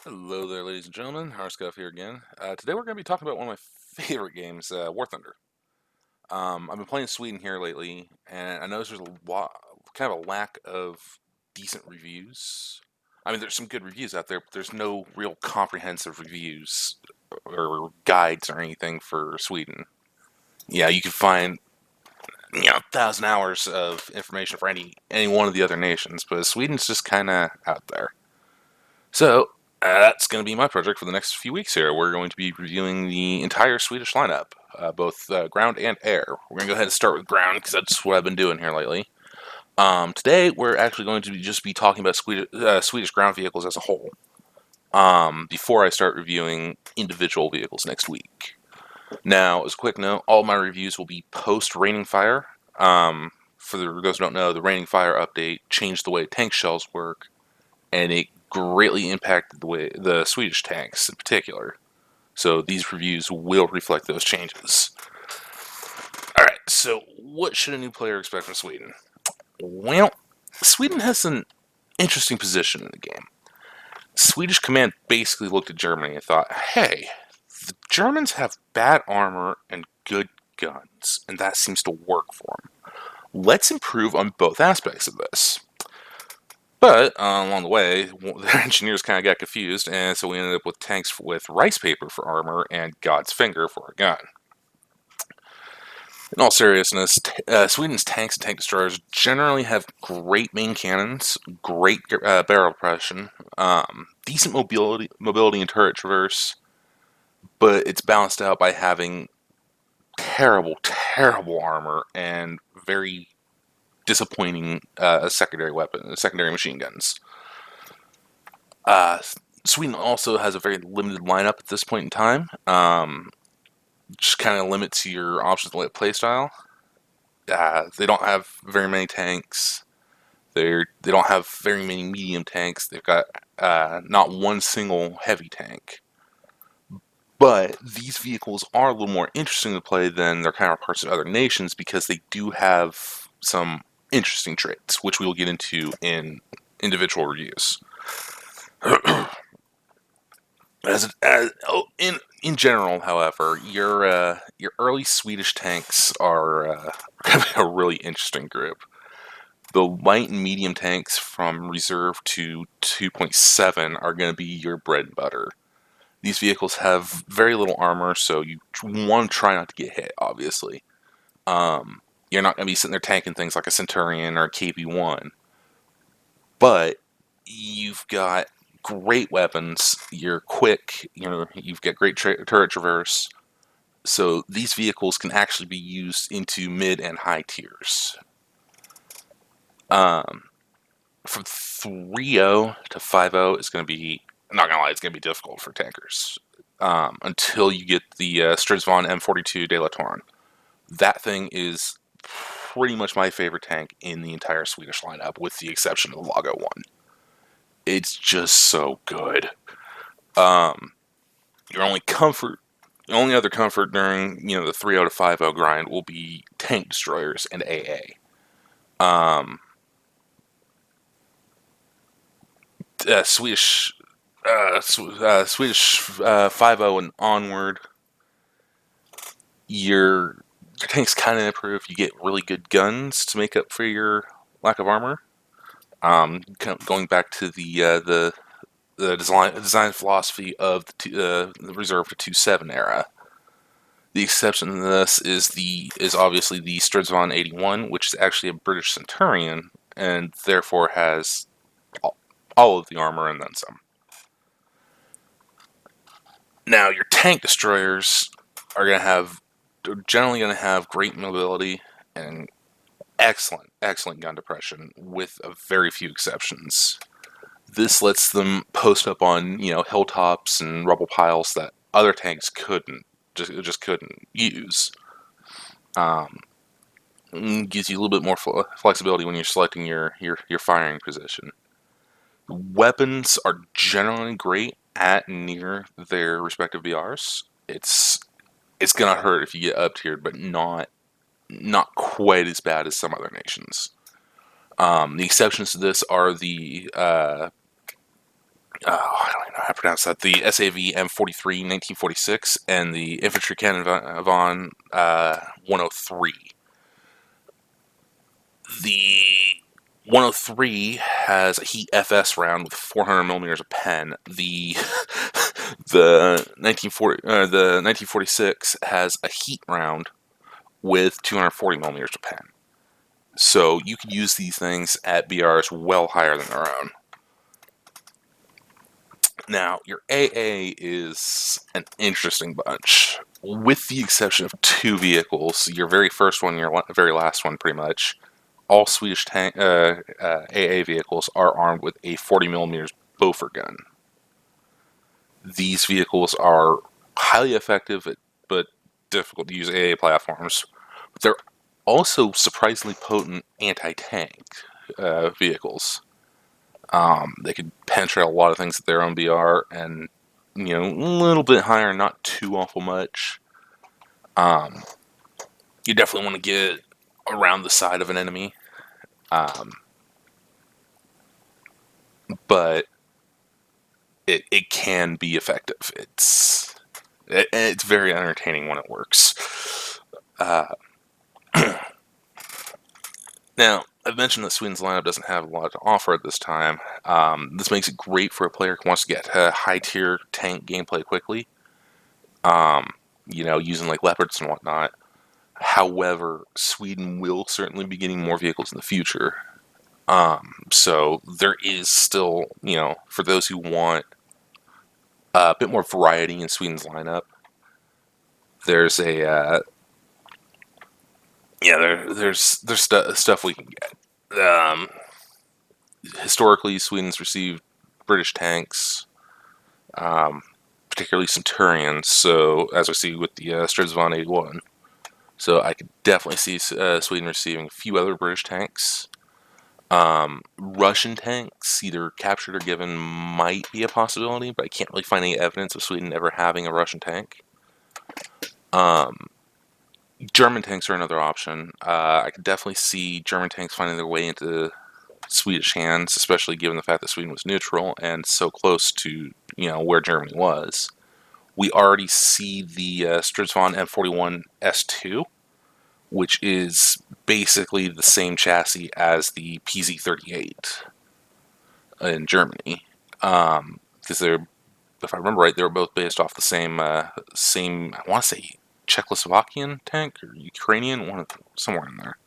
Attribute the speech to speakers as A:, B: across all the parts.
A: Hello there, ladies and gentlemen. Harscuff here again. Today we're going to be talking about one of my favorite games, War Thunder. I've been playing Sweden here lately, and I noticed there's kind of a lack of decent reviews. I mean, there's some good reviews out there, but there's no real comprehensive reviews or guides or anything for Sweden. Yeah, you can find 1,000 hours of information for any one of the other nations, but Sweden's just kind of out there. So that's going to be my project for the next few weeks here. We're going to be reviewing the entire Swedish lineup, both ground and air. We're going to go ahead and start with ground because that's what I've been doing here lately. Today, we're actually going to just be talking about Swedish ground vehicles as a whole before I start reviewing individual vehicles next week. Now, as a quick note, all my reviews will be post-Raining Fire. For those who don't know, the Raining Fire update changed the way tank shells work, and it greatly impacted the Swedish tanks in particular. So these reviews will reflect those changes. Alright, so what should a new player expect from Sweden? Well, Sweden has an interesting position in the game. Swedish command basically looked at Germany and thought, hey, the Germans have bad armor and good guns, and that seems to work for them. Let's improve on both aspects of this. But along the way, the engineers kind of got confused, and so we ended up with tanks with rice paper for armor and God's finger for a gun. In all seriousness, Sweden's tanks and tank destroyers generally have great main cannons, great barrel depression, decent mobility and turret traverse, but it's balanced out by having terrible armor and very disappointing secondary machine guns. Sweden also has a very limited lineup at this point in time. Just kind of limits your options to playstyle. They don't have very many tanks. They don't have very many medium tanks. They've got not one single heavy tank. But these vehicles are a little more interesting to play than their counterparts in other nations because they do have some interesting traits, which we will get into in individual reviews. In general, however, your early Swedish tanks are a really interesting group. The light and medium tanks from Reserve to 2.7 are going to be your bread and butter. These vehicles have very little armor, so you want to try not to get hit, obviously. You're not going to be sitting there tanking things like a Centurion or a KV-1. But you've got great weapons, you're quick, you've got great turret traverse, so these vehicles can actually be used into mid and high tiers. From 3.0 to 5.0 is going to be, I'm not going to lie, it's going to be difficult for tankers. Until you get the Stridsvagn M42 de la Torn. That thing is pretty much my favorite tank in the entire Swedish lineup, with the exception of the Lago 1. It's just so good. Your only other comfort during the 3.0 to 5.0 grind will be tank destroyers and AA. Swedish 5.0 and onward, your tanks kind of improve. You get really good guns to make up for your lack of armor. Going back to the design philosophy of the Reserve to 2.7 era. The exception to this is obviously the Stridsvagn 81, which is actually a British Centurion, and therefore has all of the armor and then some. Now, your tank destroyers are generally going to have great mobility and excellent gun depression, with a very few exceptions. This lets them post up on hilltops and rubble piles that other tanks just couldn't use. Gives you a little bit more flexibility when you're selecting your firing position. Weapons are generally great at near their respective BRs. It's gonna hurt if you get up tiered, but not quite as bad as some other nations. The exceptions to this are the I don't even know how to pronounce that, the SAV M43 1946 and the infantry cannon von 103. The 103 has a heat FS round with 400 millimeters of pen. The 1946 has a heat round with 240 millimeters of pen. So you could use these things at BRs well higher than their own. Now, your AA is an interesting bunch. With the exception of two vehicles, your very first one, your very last one, pretty much, all Swedish AA vehicles are armed with a 40 millimeters Bofor gun. These vehicles are highly effective, but difficult to use AA platforms. But they're also surprisingly potent anti-tank vehicles. They could penetrate a lot of things at their own BR, and a little bit higher, not too awful much. You definitely want to get around the side of an enemy, but it can be effective. It's very entertaining when it works. Now, I've mentioned that Sweden's lineup doesn't have a lot to offer at this time. This makes it great for a player who wants to get high-tier tank gameplay quickly, using like leopards and whatnot. However, Sweden will certainly be getting more vehicles in the future. So there is still, for those who want a bit more variety in Sweden's lineup, there's there's stuff we can get. Historically, Sweden's received British tanks, particularly Centurions. So as we see with the Stridsvagn 81, so I could definitely see Sweden receiving a few other British tanks. Russian tanks, either captured or given, might be a possibility, but I can't really find any evidence of Sweden ever having a Russian tank. German tanks are another option. I could definitely see German tanks finding their way into Swedish hands, especially given the fact that Sweden was neutral and so close to, where Germany was. We already see the Stridsvagn M41 S2, which is basically the same chassis as the PZ38 in Germany. Because if I remember right, they were both based off the same, I want to say Czechoslovakian tank or Ukrainian, somewhere in there.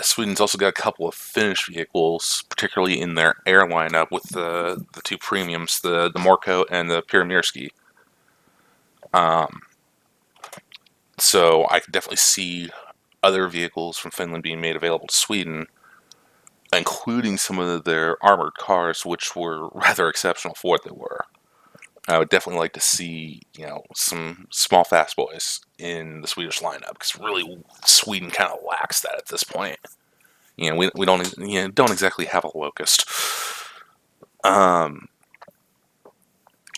A: Sweden's also got a couple of Finnish vehicles, particularly in their air lineup with the two premiums, the Morko and the Pyramirski. So I could definitely see other vehicles from Finland being made available to Sweden, including some of their armored cars, which were rather exceptional for what they were. I would definitely like to see, some small fast boys in the Swedish lineup, because really Sweden kind of lacks that at this point. We don't exactly have a locust. On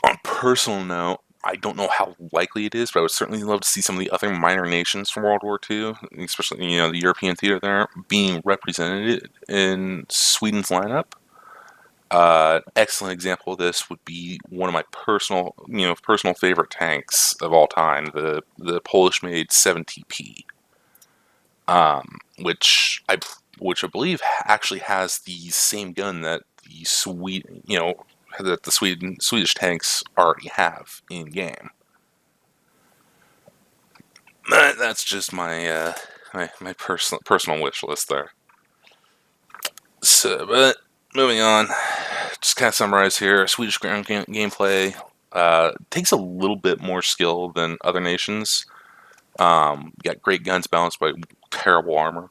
A: a personal note, I don't know how likely it is, but I would certainly love to see some of the other minor nations from World War II, especially the European theater there, being represented in Sweden's lineup. Excellent example of this would be one of my personal favorite tanks of all time, the Polish-made 7TP, which I believe actually has the same gun that the Swedish tanks already have in game. That's just my my personal wish list there. So, but moving on, just kind of summarize here. Swedish ground gameplay takes a little bit more skill than other nations. Got great guns balanced by terrible armor.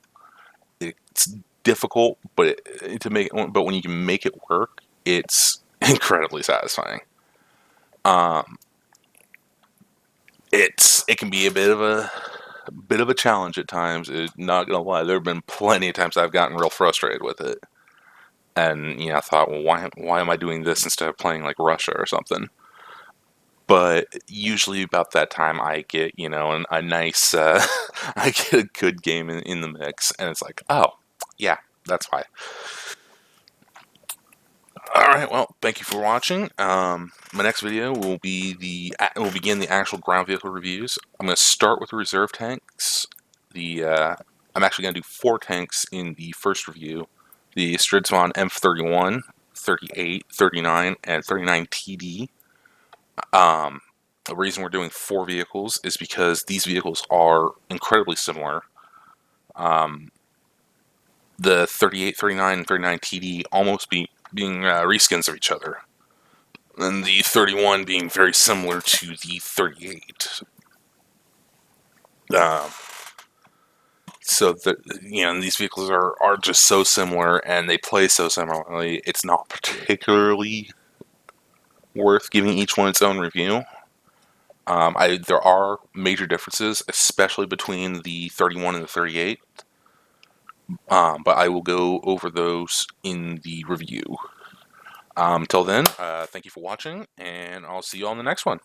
A: It's difficult, but when you can make it work, it's incredibly satisfying. It can be a bit of a challenge at times. Not gonna lie, there have been plenty of times I've gotten real frustrated with it, and I thought, well, why am I doing this instead of playing like Russia or something? But usually about that time, I get a nice, I get a good game in the mix, and it's like, oh yeah, that's why. right, well, thank you for watching. My next video will begin the actual ground vehicle reviews. I'm going to start with the reserve tanks. I'm actually going to do 4 tanks in the first review: the Stridsvon M31, 38, 39, and 39 TD. The reason we're doing 4 vehicles is because these vehicles are incredibly similar. The 38, 39, and 39 TD almost being reskins of each other, and the 31 being very similar to the 38. Um, these vehicles are just so similar, and they play so similarly. It's not particularly worth giving each one its own review. There are major differences, especially between the 31 and the 38, but I will go over those in the review. Till then, thank you for watching, and I'll see you on the next one.